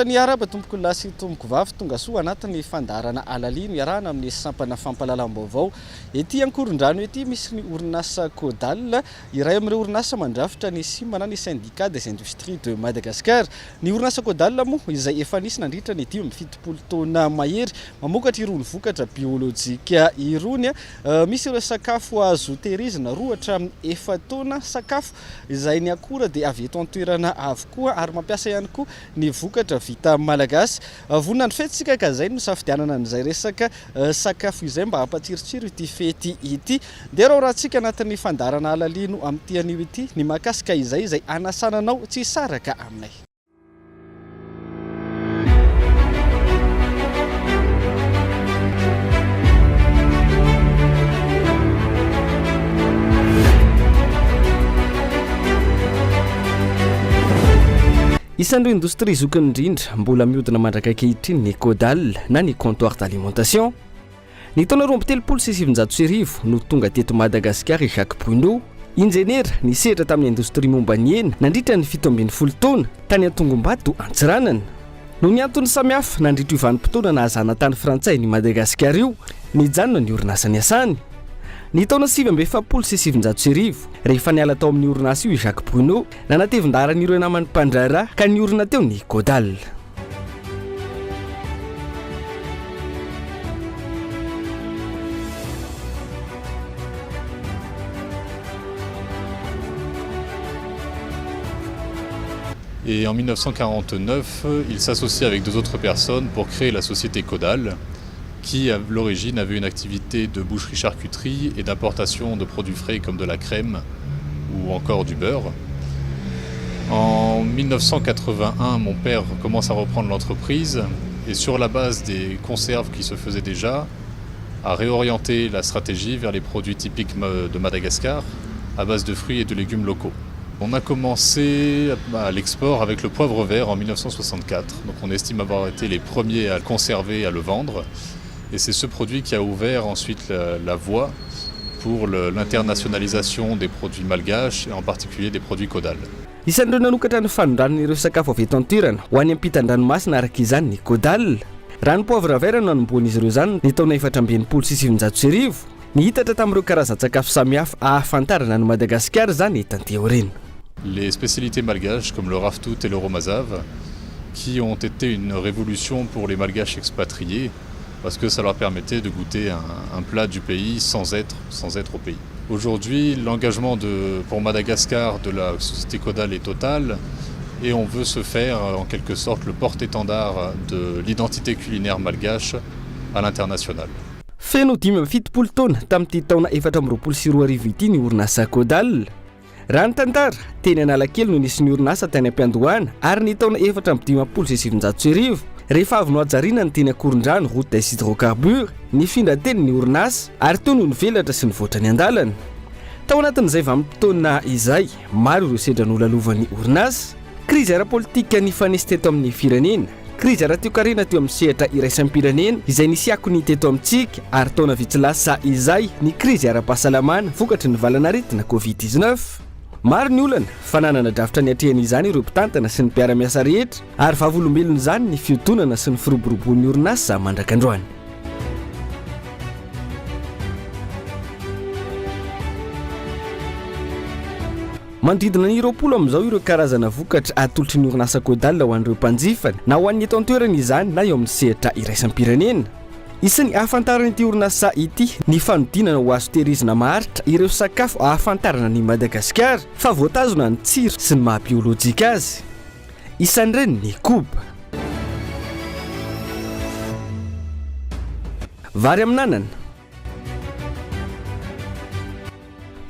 Misaotra ny araba tompoko lasy tompoko vavy tonga soa anatin'ny fandarana alalino iarahana amin'ny sampana fampalalam-baovao. Ety Ankorondrano ety misy ny orinasa Codal, iray amin'ireo orinasa mandrafitra ny simana ny syndicat des industries de Madagascar. Ny orinasa Codal moa izay efa nisy nandritra ny 1070 taona mahery mamokatra irony vokatra biolojika irony. Misy ireo sakafo azo tehirizina 2 hatramin'ny 4 taona sakafo izay ny akora dia avy eto an-toerana avokoa ary mampiasa ihany koa ny vokatra vita malagasy. Vonina ny fetsika ka izay no safidianana an'izay resaka sakafo izay mba hampatsirotsiro ity fety ity. Dia rahatsika anatin'ny fandarana alalino amin'ity anio ity ny mahakasika izay anasananao tsy saraka aminay. Isan'ireo industrie zokiny indrindra mbola mihodina mandrakakehitry ny Codal na ny comptoir d'alimentation. Ny taona 2017 no tonga teto Madagasikara Jacques Bruno, ingénieur nisehatra tamin'ny industrie momba ny hena nandritra ny 17 taona tany Antongombato Antsiranana. Noho ny antony samihafa nandritra io vanim-potoana nahazana tany frantsay ny Madagasikara io, nijanona ny orinasa niasany. Ny taona 1770 rehefa niala tao amin'ny orinasa io Jacques Bruno, nanatevin-daran'ireo namany mpandrara ka niorina teo ny Codal. Et en 1949, il s'associe avec 2 autres personnes pour créer la société Codal, qui à l'origine avait une activité de boucherie-charcuterie et d'importation de produits frais comme de la crème ou encore du beurre. En 1981, mon père commence à reprendre l'entreprise et sur la base des conserves qui se faisaient déjà, a réorienté la stratégie vers les produits typiques de Madagascar à base de fruits et de légumes locaux. On a commencé à l'export avec le poivre vert en 1964, donc on estime avoir été les premiers à le conserver et à le vendre. Et c'est ce produit qui a ouvert ensuite la voie pour l'internationalisation des produits malgaches et en particulier des produits Codal. Isan'ireo nanokatra ny fanondran'ireo sakafo avy eto an-toerana ho any ampitan-dranomasina araka izany ny Codal. Raha ny poivre vert no nanomboan'izy ireo izany ny taona 1770 ny hitatra tamin'ireo karazan-tsakafo samihafa ahafantarana ny Madagasikara zany etanty aoriana. Les spécialités malgaches comme le raftout et le romazav qui ont été une révolution pour les malgaches expatriés parce que ça leur permettait de goûter un plat du pays sans être au pays. Aujourd'hui, l'engagement pour Madagascar de la société Codal est total et on veut se faire en quelque sorte le porte-étendard de l'identité culinaire malgache à l'international. Feno 17 taona tamin'ity taona 420 ity ny orinasa Codal. Raha ny tantara teny Analakely no nisy ny orinasa tany am-Piandohana ary ny taona 417 rehefa avy noajariana ny teny Ankorondrano route des hydrocarbures nifindra teny ny orinasa ary toy no nivelatra sy nivoatra ny andalana. Tao anatin'izay vanim-potoana izay maro ireo sedra nolalovan'ny orinasa. Krizy ara-politika nifanesy teto amin'ny firenena, krizy ara-toe-karena teo amin'ny sehatra iraisam-pirenena izay nisiako ny teto amintsika ary taona vitsy lasa izay ny krizy ara-pahasalamana vokatry ny valanaretina Covid-19. Maro ny olana fa nanana drafitra ny atrehany izany ireo mpitantana sy ny mpiara-miasa rehetra ary vavolombelona izany ny fiodonana sy ny firoboroboan'ny orinasa mandrakandroany. Manodidina ny 20 amin'izao ireo karazana vokatra atolotry ny orinasa Codal ho an'ireo mpanjifany na ho an'ny eto an-toerana izany na eo amin'ny sehatra iraisam-pirenena. Isan'ny ahafantarana ity orinasa ity ny fanodinana ho azo tehirizina maharitra ireo sakafo ahafantarana ny Madagasikara fa voatazona ny tsiro sy ny maha-biolojika azy. Isan'ireny ny koba, vary amin'anana,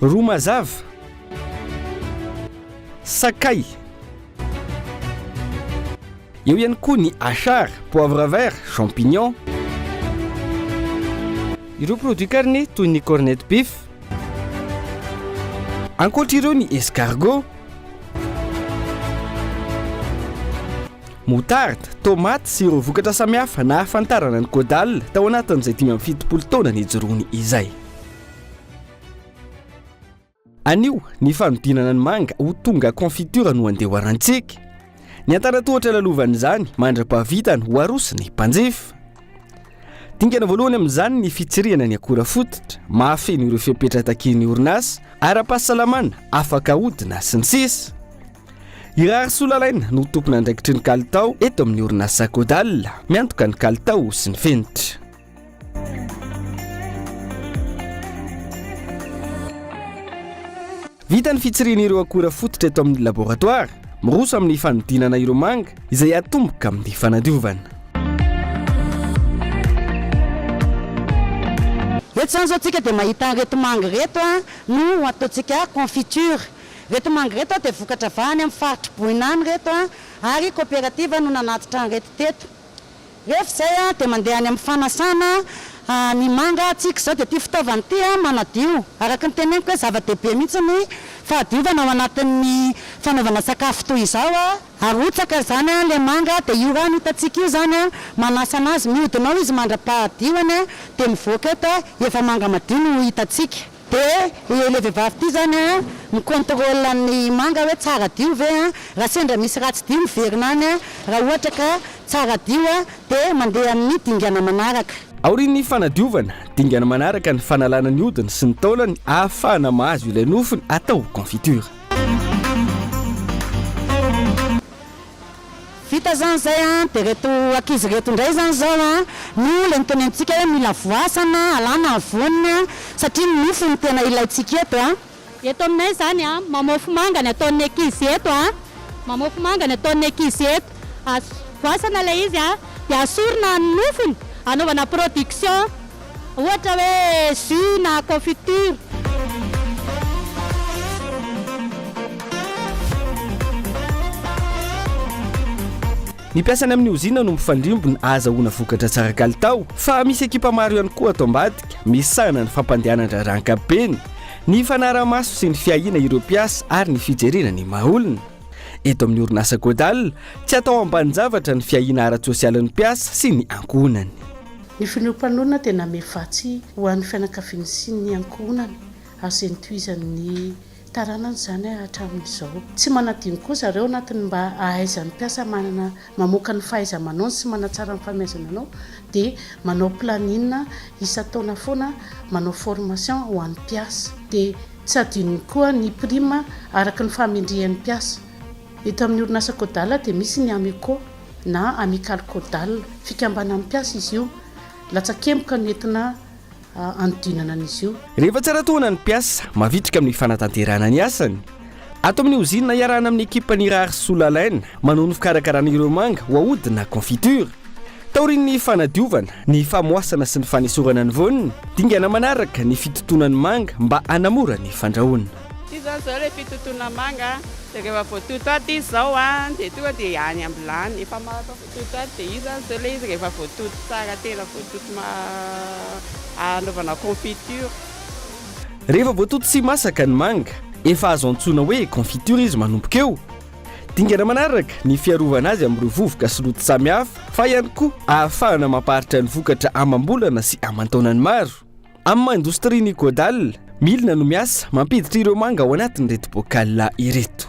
romazava, sakay, eo ihany koa ny achar, poivre vert, champignon, ireo produits carnés toy ny corned beef, ankoatra ireo ny escargot, moutarde, tomate sy ireo vokatra samihafa na ahafantarana ny Codal tao anatin'izay 17 taona nijoroany izay. Anio ny fanodinana ny manga ho tonga confiture no andeha hoarantsika. Ny antaratohatra lalovan'izany mandra-pahavitany ho arosy ny mpanjifa. Dingana voalohany amin'izany ny fitsirihana ny akora fototra, mahafeno ireo fepetra takin'ny orinasa, ara-pahasalamana, afaka ahodina sy ny sisa. Irary Solalaina no tompona andraikitry ny kalitao eto amin'ny orinasa Kodal, miantoka ny kalitao sy ny fenitra. Vita ny fitsirihana ireo akora fototra eto amin'ny laboratoire, miroso amin'ny fanodinana ireo manga izay atomboka amin'ny fanadiovana. Eto zany zao tsika dia mahita reto manga reto no ataontsika confiture. Reto manga reto dia vokatra avy amin'ny faritra Bohinany reto ary coopérative no nanatitra reto teto. Rehefa izay dia mandeha any amin'ny fanasana ny manga tsika zao dia ty fitaovana ty manadio. Araka ny teneniko hoe zava-dehibe mihitsy ny fahadiovana ao anatin'ny fanaovana sakafo toy izao arotsaka zany le manga dia io raha hitantsika io zany manasa anazy mihodinao izy mandra-pahadioany dia mivoaka eto efa manga madio no hitantsika. Dia le vehivavy ty zany mikontrôle ny manga hoe tsara dio ve raha sendra misy ratsy dio miverina any raha ohatra ka tsara dio dia mandeha amin'ny dingana manaraka. Aorian'ny fanadiovana, dingana manaraka ny fanalana ny hodiny sy ny taolany ahafahana mahazo ilay nofony atao confiture. Vita zany zay dia reto ankizy reto indray zany zao no le nitenentsika hoe mila voasana, alana vonina satria ny nofony tena ilayntsika eto. Eto aminay zany mamofo manga ny ataon'ny ankizy eto mamofo manga ny ataon'ny ankizy eto. Voasana ilay izy dia asorina ny nofony anaovana production ohatra hoe jus na confiture. Ny mpiasany amin'ny ozina no mifandrimbona ahazahoana vokatra tsara kalitao, fa misy ekipa maro ihany koa ato ambadika misahana ny fampandehanana rankabeny, ny fanaramaso sy ny fiahina ireo mpiasa ary ny fijerena ny mahaolona. Eto amin'ny orinasa Kodal, tsy atao ambanin-javatra ny fiahina ara-tsosialin'ny mpiasa sy ny ankohonany. Ny filoam-panonana dia namefatsy ho an'ny fianakaviany sy ny ankohonany ary izay nitohizan'ny taranany zany hatramin'izao. Tsy manadino koa zareo anatiny mba ahaizan'ny mpiasa manana mamoaka ny fahaiza-manao sy manatsara ny famaizana anao dia manao planina isa-taona foana, manao formation ho an'ny mpiasa dia tsy adinony koa ny prime araka ny fahamendrihan'ny mpiasa. Eto amin'ny orinasa Kodal dia misy ny amico na amical Kodal, fikambanan'ny mpiasa izy io, latsakemboka ny entina andinana an'izy io. Rehefa tsara toana ny mpiasa mavitrika amin'ny fanatanterahana ny asany. Ato amin'ny ozina iarahana amin'ny ekipa ny Irary Solalaina manao ny fikarakarana ireo manga ho ahodina confiture. Taorian'ny fanadiovana, ny famoasana sy ny fanesorana ny voniny, dingana manaraka ny fitotonan'ny manga mba hanamora ny fandrahoana. Ty zao zao le fitotoana manga dia rehefa voatoto aty izao dia tonga dia any amin'ny lany efa mahavoatoto aty dia io zany zao le izy rehefa voatoto tsara tena voatoto anaovana confiture. Rehefa voatoto sy masaka ny manga, efa azo antsoina hoe confiture izy manomboka eo. Dingana manaraka ny fiarovana azy amin'ireo vovoka sy loto samihafa, fa ihany koa ahafahana mampaharitra ny vokatra amam-bolana sy aman-taonany maro. Amin'ny maha-indostria Kodal, milina no miasa mampiditra ireo manga ao anatin'ny reto bocal ireto.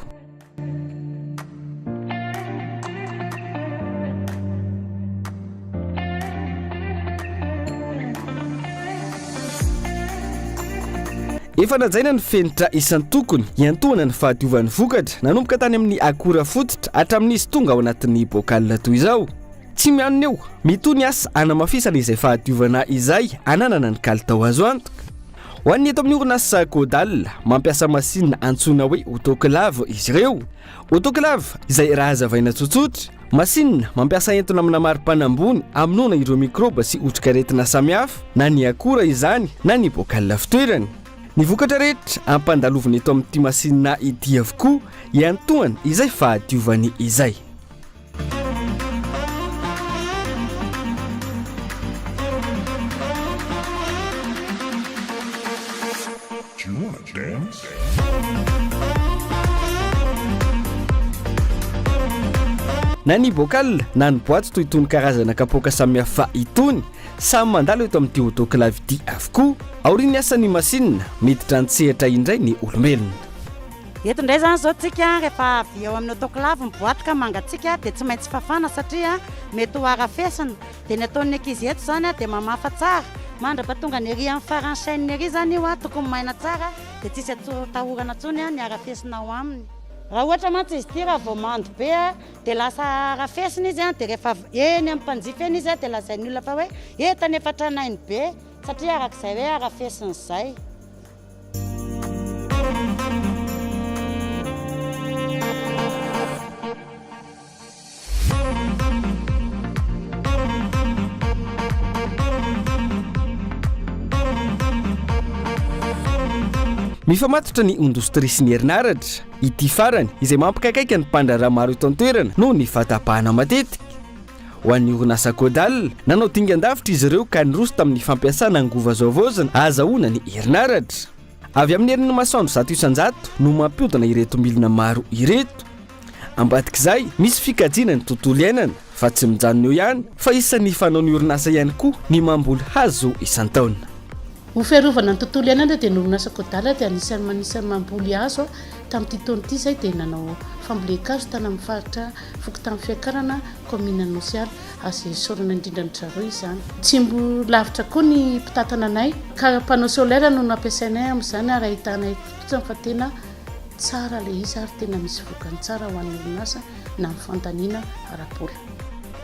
Efa najaina ny fenitra isan'ny tokony hiantoana ny fahadiovan'ny vokatra nanomboka tany amin'ny akora fototra hatramin'izy tonga ao anatin'ny bocal toy izao. Tsy mianona eo, mitony asa anamafisana izay fahadiovana izay ananana ny kalitao azo antoka. Ho an'ny eto amin'ny orinasa Kodal, mampiasa masinina antsoina hoe autoclave izy ireo. Autoclave izay raha hazavaina tsotsotra, masinina mampiasa entona amina mari-panambony amonoana ireo mikroba sy otrikaretina samihafa na ny akora izany na ny bocal fitoerany. Ny vokatra rehetra ampandalovana eto amin'ity masinina ity avokoa iantohany izay fahadiovany izay. Na ny bocal na ny boaty toy itony karazana kapoaka samihafa itony samy mandalo eto amin'ity autoclave ity avokoa. Aorian'ny asan'ny masinina miditra antsehatra indray ny olombelona. eto indray zany zao tsika rehefa avy eo amin'ny autoclave miboaty ka mangatsika dia tsy maintsy fafana satria mety ho arafesina dia ny ataon'ny ankizy eto zany dia mamafa tsara mandrapatonga ny ery amin'ny faransainy ery zany io tokony maina tsara dia tsisy tahorana tsony ny arafesina ao aminy. Raha ohatra mantsy izy ity raha vao mando be dia lasa arafesina izy dia rehefa eny amin'ny mpanjifa eny izy dia lazain'ny olona fa hoe tany efa tranainy be satria arak'izay hoe arafesina izay. Mifamatotra ny indostria sy ny herinaratra ity farany izay mampikaikaika ny mpandraraha maro eto an-toerana noho ny fatapahana matetika. Ho an'ny orinasa Kodal nanao dingan-davitra izy ireo ka niroso tamin'ny fampiasana angova zaovozana ahazahoana ny herinaratra. Avy amin'ny herin'ny masoandro 100 isan-jato no mampiodana ireto milina maro ireto. Ambadik'izay misy fikajiana ny tontolo iainana fa tsy mijanona eo ihany fa isan'ny fanaon'ny orinasa ihany koa ny mamboly hazo isan-taona. Ho fiarovana ny tontolo iainana dia ny orinasa Kodal dia anisan'ny manisany mamboly hazo tamin'ity taona ity izay dia nanao fambolem-kazo tany amin'ny faritra fokontany fiakarana commune Nosiala azy sorana indrindra ny Zareo izany. Tsy mbo lavitra koa ny mpitatana anay ka panneau solaire no nampiasainay amin'izany ary ahitanay fotsiny fa tena tsara ilay izy ary tena misy vokany tsara ho an'ny orinasa na amin'ny fantaniana ara-pola.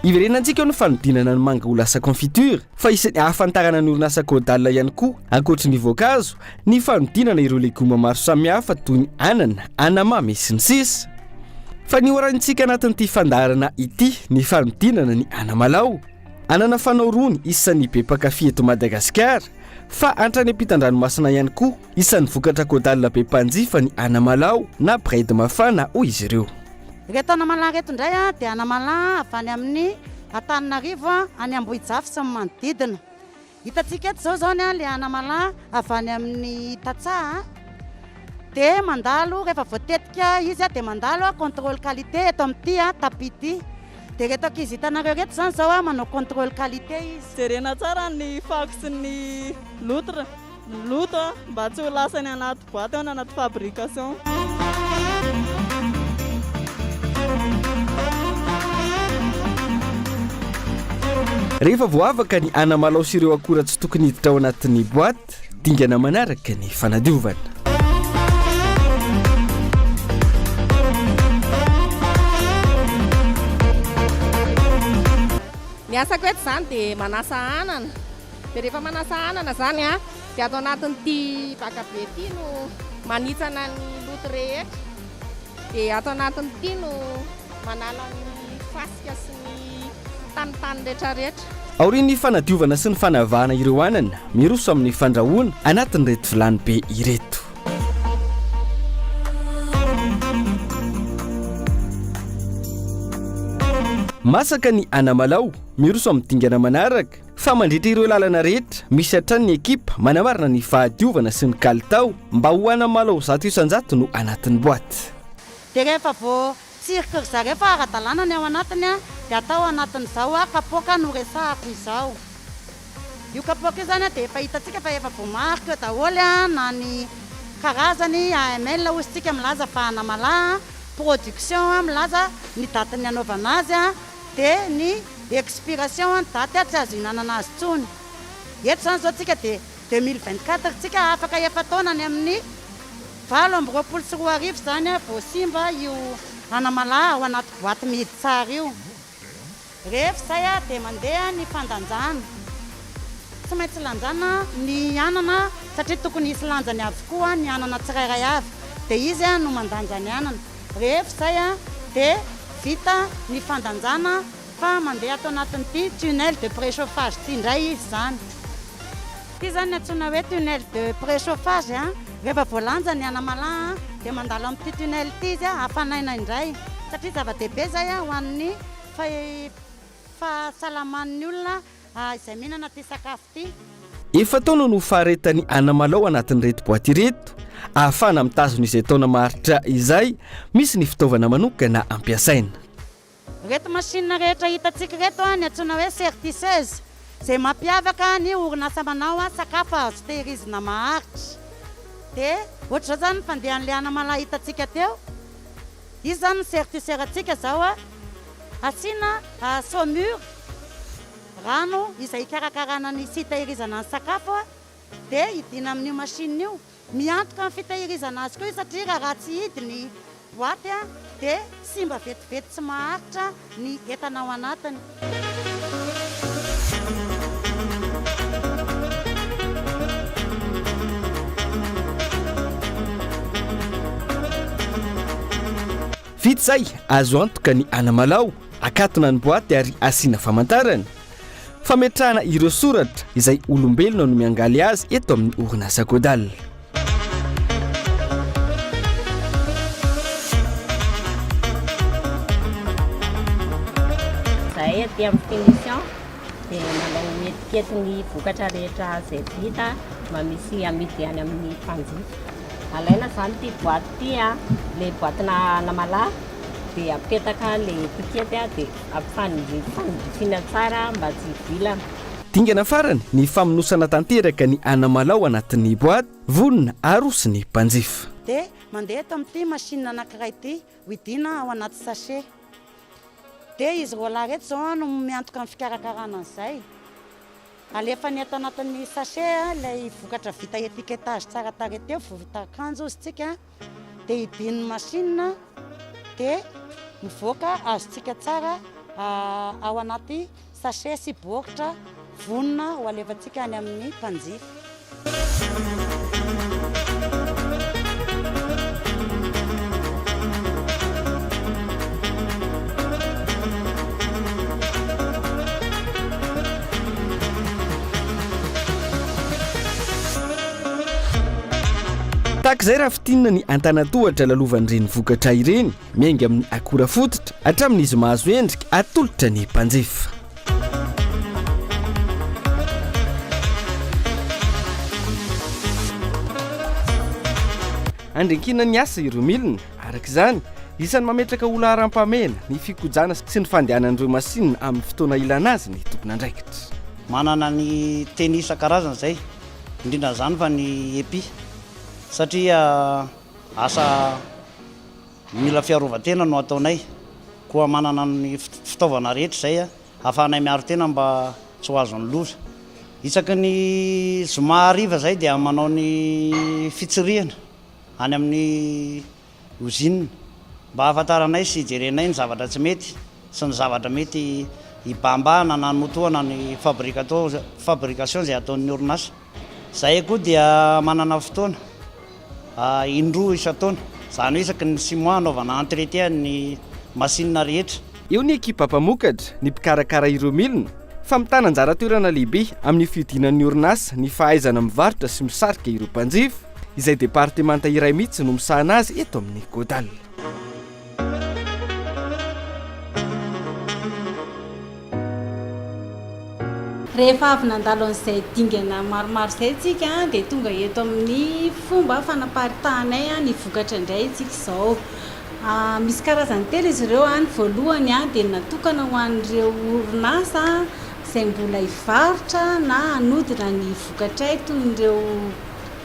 Iverenantsika eo ny fanodinana ny manga ho lasa confiture fa isan'ny ahafantarana ny orinasa Kodal ihany koa ankoatra ny voankazo ny fanodinana ireo legioma maro samihafa toy ny anana, anamamy sy ny sisa. Fa ny orantsika anatin'ity fandarana ity ny fanodinana ny anamalao. Anana fanao rony isan'ny be mpankafy eto Madagasikara fa antrany ampitan-dranomasina ihany koa isan'ny vokatra Kodal be mpanjifa ny anamalao na braide mafana hoy izy ireo. Reto anamalaho reto indray dia anamalaho avy any amin'ny Antananarivo any Ambohijafy sy ny manodidina. Hitantsika eto zao ny ilay anamalaho avy any amin'ny Tatsaha dia mandalo rehefa voatetika izy dia mandalo contrôle qualité eto amin'ity tapis ity. Dia reto ankizy hitanareo reto zany zao manao contrôle qualité izy. Jerena tsara ny fako sy ny loutre loto mba tsy ho lasany anaty boaty ao na anaty fabrication. Rehefa voavaka ny anamalao sy ireo akora tsy tokony hiditra ao anatin'ny boaty, dingana manaraka ny fanadiovana. Ny asako eto zany dia manasa anana. Dia rehefa manasa anana zany dia atao anatin'ity vakabe ity no manitsana ny loto rehetra. Dia atao anatin'ity no manala ny fasika sy ny tanitany rehetrarehetra. Aorian'ny fanadiovana sy ny fanavahana ireo anana miroso amin'ny fandrahoana anatin'ireto vilany be ireto. Masaka ny anamalao miroso amin'ny dingana manaraka fa mandritra ireo lalana rehetra misy hatrany ny ekipa manamarina ny fahadiovana sy ny kalitao mba ho anamalao 100 isan-jato no anatin'ny boaty. Dia rehefa vao tsirika zareo fa ara-dalàna ny ao anatiny dia atao anatin'izao kapoaka no resahako izao. Io kapoaka io zany dia efa hitantsika fa efa voamarika eo daholo na ny karazany AML hozintsika milaza fa anamalaho production milaza ny daty ny anaovana azy dia ny expiration ny daty tsy azo hinanana azy tsony. Eto zany zao tsika dia 2024 tsika afaka efa taona ny amin'ny 2024 zany vao simba io anamalaho ao anaty boaty mihidy tsara io. Rehefa izay dia mandeha ny fandanjana. Tsy maintsy lanjana ny anana satria tokony hisy lanjany avokoa ny anana tsirairay avy dia izy no mandanja ny anana. Rehefa izay dia vita ny fandanjana fa mandeha atao anatin'ity tunnel de préchauffage ity indray izy zany. Ity zany antsoina hoe tunnel de préchauffage rehefa voalanja ny anamalaho dia mandalo amin'ity tunnel ity izy hafanaina indray satria zava-dehibe zay ho an'ny fahasalaman'ny olona izay mihinana ity sakafo ity. Efa taona no faharetan'ny anamalao anatin'ireto boaty ireto ahafana mitazona izay taona maharitra izay misy ny fitaovana manokana ampiasaina. Reto machine rehetra hitantsika reto ny antsoina hoe certiseuse izay mampiavaka ny orinasa manao sakafo azo tehirizina maharitra. dia ohatra zao zany fandeha an'ilay anamalaho hitantsika teo izy zany sertiseratsika zao a asiana saumure rano izay hikarakarana ny fitahirizana ny sakafo a dia hidina amin'io machine io miantoka amin'ny fitahirizana azy koa satria raha tsy hidy ny boaty a dia simba vetivety tsy maharitra ny entana ao anatiny. vita zay azo antoka ny anamalao akatona ny boaty ary asiana famantarana fametrahana ireo soratra izay olombelona no miangaly azy eto amin'ny orinasa Caudal. Zahay aty amin'ny finition dia manao etikety ny vokatra rehetra izay vita mba misy amidy any amin'ny mpanjifa. Alaina zany ty boaty ty a, le boatina anamalaho dia apetaka le etikety a dia ampifanidifina tsara mba tsy vilana. Dingana farany ny famonosana tanteraka ny anamalao anatin'ny boaty vonona arosiny mpanjifa. Dia mandeha eto amin'ity machine anankiray ity hoidina ao anaty sachet. Dia izy rola reto zao no miantoka amin'ny fikarakarana an'izay. Alefa ny ato anatin'ny sachet ilay vokatra vita etiketage tsara tarehy teo vita akanjo izy tsika dia hidiny machine dia mivoaka azotsika tsara ao anaty sachet sy bokotra vonona ho alefantsika any amin'ny mpanjifa. Tahaka izay raha fitinina ny antanatohatra lalovan'ireny vokatra ireny miainga amin'ny akora fototra hatramin'izy mahazo endrika atolotra ny mpanjifa. Andrenkina ny asa ireo milina araka izany isany mametraka olo haram-pamena ny fikojana sy ny fandehanan'ireo masinina amin'ny fotoana ilana azy ny tompona andraikitra. Manana ny teny isan-karazany izay indrindra zany fa ny epi satria asa mila fiarovan-tena no ataonay koa manana ny fitaovana rehetra izay ahafahanay miaro tena mba tsy ho azon'ny loza. Isaky ny zoma hariva izay dia manao ny fitsirihana any amin'ny usine mba ahafantaranay sy jerenay ny zavatra tsy mety sy ny zavatra mety hibambahana na notoana ny fabrication izay ataon'ny orinasa. Izay koa dia manana fotoana indroa isan-taona izany isaky ny 6 mois anaovana entretien ny machine rehetra. Eo ny ekipa mpamokatra ny mpikarakara ireo milina fa mitana anjara toerana lehibe amin'ny fiodinan'ny orinasa ny fahaizana mivarotra sy misarika ireo mpanjifa izay departemanta iray mihitsy no misahana azy eto amin'ny Caudal. Rehefa avy nandalo an'izay dingana maromaro izay tsika dia tonga eto amin'ny fomba fanaparitahanay ny vokatra indray tsika izao. Misy karazany telo izy ireo ny voalohany dia natokana ho an'ireo orinasa izay mbola hivarotra na hanodina ny vokatra toy ireo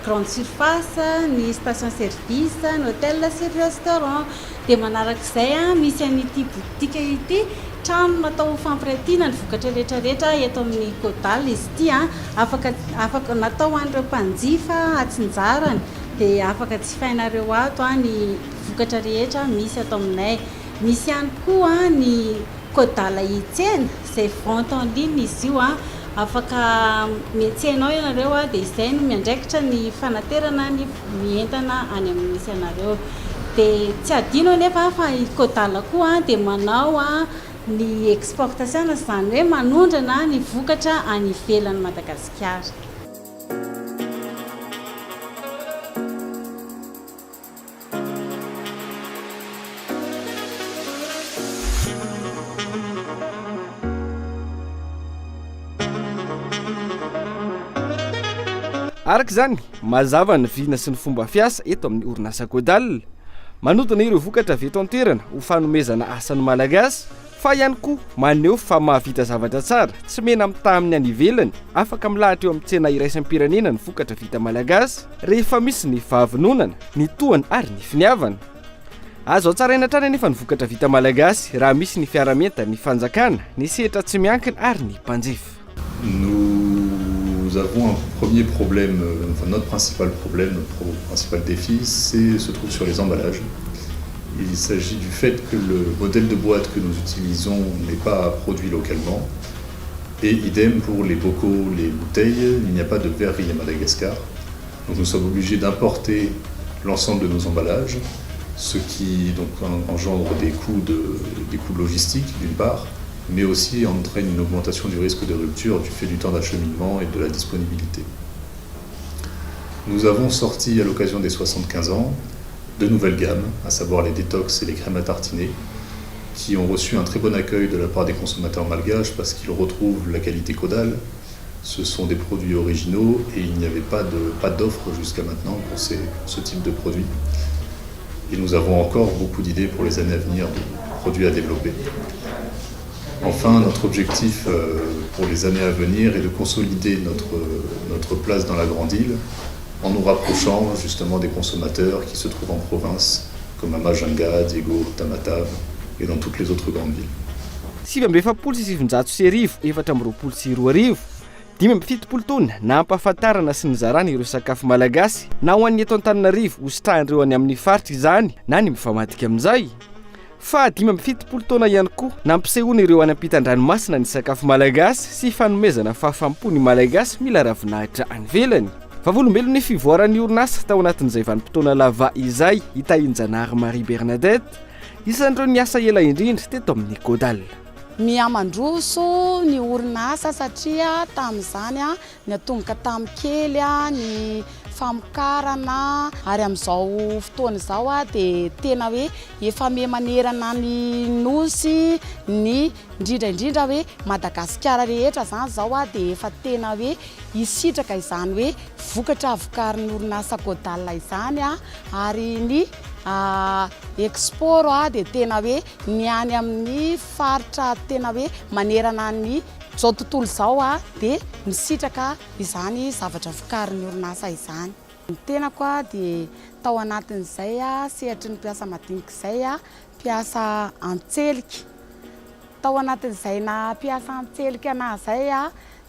grande surface, ny station service, ny hôtel sy restaurant. Dia manarak'izay misy an'ity botika ity trano natao fampiratiana ny vokatra rehetrarehetra eto amin'ny Caudal izy ity afaka natao an'ireo mpanjifa atsinjarany dia afaka jifainareo ato ny vokatra rehetra misy ato aminay. Misy ihany koa ny Caudal hitsena izay vente en ligne izy io afaka miantsenao ianareo dia izay no miandraikitra ny fanaterana ny mientana any amin'ny misy anareo. Dia tsy adino anefa fa i Caudal koa dia manao ny exportation izany hoe manondrana ny vokatra any ivelan'ny Madagasikara. Araka izany mazava ny vina sy ny fomba fiasa eto amin'ny orinasa Caudal manodina ireo vokatra avy eto an-toerana ho fanomezana asan'ny malagasy fa ihany koa maneho fa mahavita zavatra tsara tsy mena mitaha amin'ny any ivelany afaka milahatra eo amin'ny tsena iraisam-pirenena ny vokatra vita malagasy rehefa misy ny fahavononana ny tohany ary ny finiavana. Azo hatsaraina hatrany anefa ny vokatra vita malagasy raha misy ny fiaramenta ny fanjakana ny sehatra tsy miankina ary ny mpanjifa. Nous avons un premier problème, enfin notre principal problème, notre principal défi, se trouve sur les emballages. Il s'agit du fait que le modèle de boîte que nous utilisons n'est pas produit localement. Et idem pour les bocaux, les bouteilles, il n'y a pas de verrerie à Madagascar. Donc nous sommes obligés d'importer l'ensemble de nos emballages, ce qui donc engendre des coûts logistiques d'une part, mais aussi entraîne une augmentation du risque de rupture du fait du temps d'acheminement et de la disponibilité. Nous avons sorti à l'occasion des 75 ans de nouvelles gammes, à savoir les détox et les crèmes à tartiner, qui ont reçu un très bon accueil de la part des consommateurs malgaches parce qu'ils retrouvent la qualité caudale. Ce sont des produits originaux et il n'y avait pas d'offre jusqu'à maintenant pour ce type de produits. Et nous avons encore beaucoup d'idées pour les années à venir de produits à développer. Enfin, notre objectif pour les années à venir est de consolider notre place dans la grande île en nous rapprochant justement des consommateurs qui se trouvent en province, comme à Majunga, Diego, Tamatave et dans toutes les autres grandes villes. 7,720 5,7 taona nampahafantarana sy nizarana ireo sakafo malagasy na ho an'ny eto Antananarivo hositrahan'ireo any amin'ny faritra izany na ny mifamadika amin'izay. Fa 5,7 taona ihany koa nampisehoana ireo any ampitan-dranomasina ny sakafo malagasy sy fanomezana fahafaham-po ny malagasy mila ravinahitra any ivelany. Vavolombelon'ny fivoaran'ny orinasa tao anatin'izay vanim-potoana lava izay itahinjanary Marie Bernadette isan'ireo niasa ela indrindra teto amin'ny Caudal. Miamandroso ny orinasa satria tamin'izany ny atongoka tamin'ny kely ny famokarana ary amin'izao fotoana izao dia tena hoe efa manerana ny nosy ny indrindra hoe Madagasikara rehetra zany zao dia efa tena hoe isitraka izany hoe vokatra vokarin'ny orinasa Caudal izany ary ny export dia tena hoe ny any amin'ny faritra tena hoe manerana ny zao tontolo zao dia misitraka izany zavatra vokarin'ny orinasa izany. Ny tenako dia tao anatin'izay sehatry ny mpiasa madinika izay mpiasa antselika. Tao anatin'izay na mpiasa antselika ana izay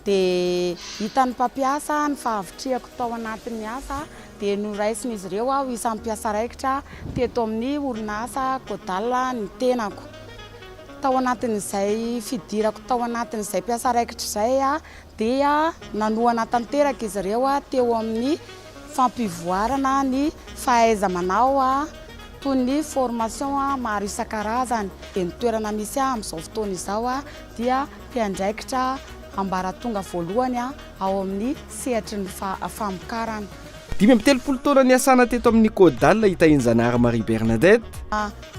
dia hitan'ny mpampiasa ny fahavitriako tao anatin'ny asa dia noraisin'izy ireo ho isan'ny mpiasa raikitra teto amin'ny orinasa Caudal ny tenako. Tao anatin'izay fidirako tao anatin'izay mpiasa raikitra izay dia nanohana tanteraka izy ireo teo amin'ny fampivoarana ny fahaiza-manao toy ny formation maro isan-karazany. Dia ny toerana misy amin'izao fotoana izao dia mpiandraikitra ambaratonga voalohany ao amin'ny sehatry ny famokarana. 5,7 taona niasana teto amin'ny Caudal itahinjanary Marie Bernadette.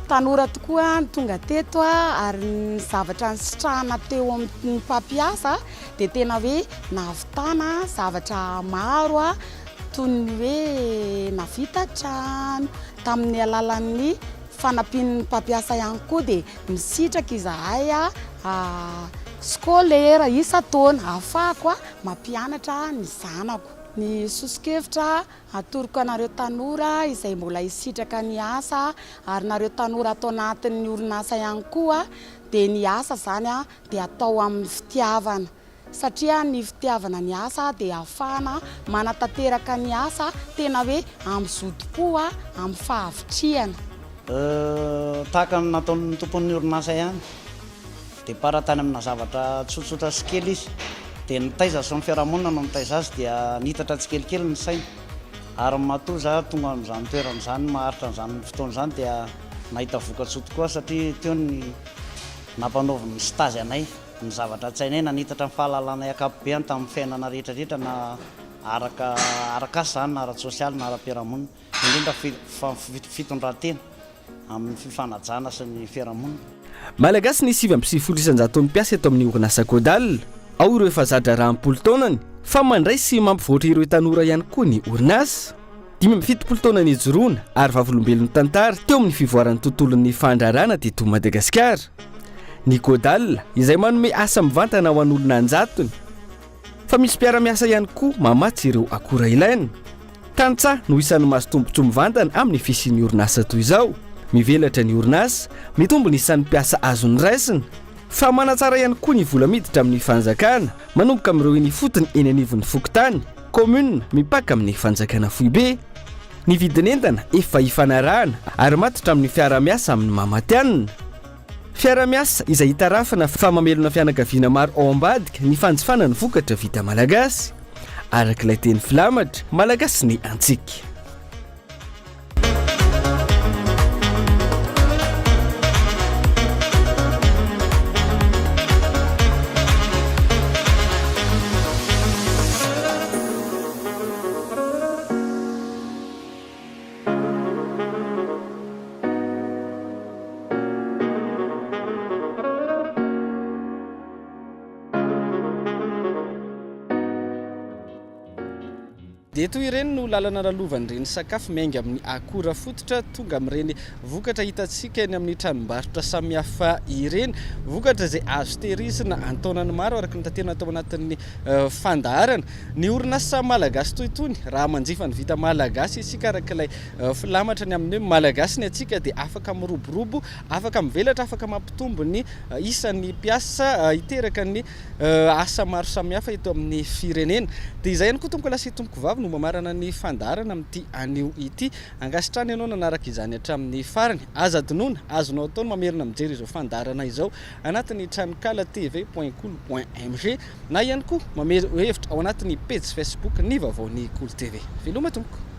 Tanora tokoa ny tonga teto ary ny zavatra nisitrahana teo amin'ny mpampiasa dia tena hoe nahavitana zavatra maro toy ny hoe navita trano tamin'ny alalan'ny fanampian'ny mpampiasa ihany koa dia misitraka izahay scolaire isa-taona ahafahako mampianatra ny zanako. Ny sosokevitra atoroko anareo tanora izay mbola hisitraka ny asa ary nareo tanora atao anatin'ny orinasa ihany koa dia ny asa zany dia atao amin'ny fitiavana satria ny fitiavana ny asa dia ahafahana manatanteraka ny asa tena hoe amin'izodoko amin'ny fahavitriana. Tahaka ny nataon'ny tompon'ny orinasa ihany dia paratany amina zavatra tsotsotra sy kely izy. Dia nitaiza sy ny fiarahamonina no nitaiza azy dia nitatra tsikelikely ny saina ary matoza tonga amin'izany toerana izany maharitra n'izany fotoana izany dia nahita vokatsoa tokoa satria teo ny nampanaovy ny stazy anay ny zavatra tsainay nanitatra ny fahalalanay akapobeany tamin'ny fiainana rehetrarehetra na araka asy izany na ara-tsosialy na ara-piarahamonina indrindra fitondran-tena amin'ny fifanajana sy ny fiarahamonina. Malagasy ny 7,7 mpiasa eto amin'ny orinasa Caudal. Ao ireo efa zadra rampolo taonany fa mandray sy mampivoatra ireo tanora ihany koa ny orinasa. 5,7 taona nijoroana ary vavolombelon'ny tantara teo amin'ny fivoaran'ny tontolon'ny fandrarana teto Madagasikara. ny Kodal izay manome asa mivantana ho an'olona anjatony. Fa misy mpiara-miasa ihany koa mamatsy ireo akora ilaina. Tantsaha no isan'ny mahasotombontso mivantana amin'ny fisian'ny orinasa toy izao. Mivelatra ny orinasa, mitombo ny isan'ny mpiasa azony raisina. Fa manatsara ihany koa ny vola miditra amin'ny fanjakana, manomboka amin'ireo eny fotony eny anivon'ny fokotany, commune mipaka amin'ny fanjakana Foibe. Ny vidin'entana efa ifanarahana ary matotra amin'ny fiara-miasa amin'ny mamatianina. Fiara-miasa izay hitarafana fa mamelona fianakaviana maro ao ambadika ny fanjifana ny vokatra vita malagasy. Arak'ilay teny filamatra, malagasy ny antsika. Dia toy ireny no lalana lalovan'ireny sakafo miainga amin'ny akora fototra tonga amin'ireny vokatra hitantsika eny amin'ny tranombarotra samihafa ireny, vokatra izay azo tehirizina antaonany maro araka ny tantena atao anatin'ny fandaharana. Ny orinasa malagasy toy itony raha manjifa ny vita malagasy isika arak'ilay filamatra ny amin'ny malagasy ny atsika dia afaka miroborobo, afaka mivelatra, afaka mampitombo ny isan'ny mpiasa hiteraka ny asa maro samihafa eto amin'ny firenena. Dia izay ihany koa tompoko lasy tompoko vavy no mamarana ny fandaharana amin'ity anio ity. Angasitrany ianao nanaraka izany hatramin'ny farany. Aza adinoina, azonao ataony mamerina mijery izao fandaharana izao anatin'ny tranokala tv.cool.mg na ihany koa mamery hevitra ao anatin'ny page Facebook ny vaovao ny Cool TV. Veloma tompoko.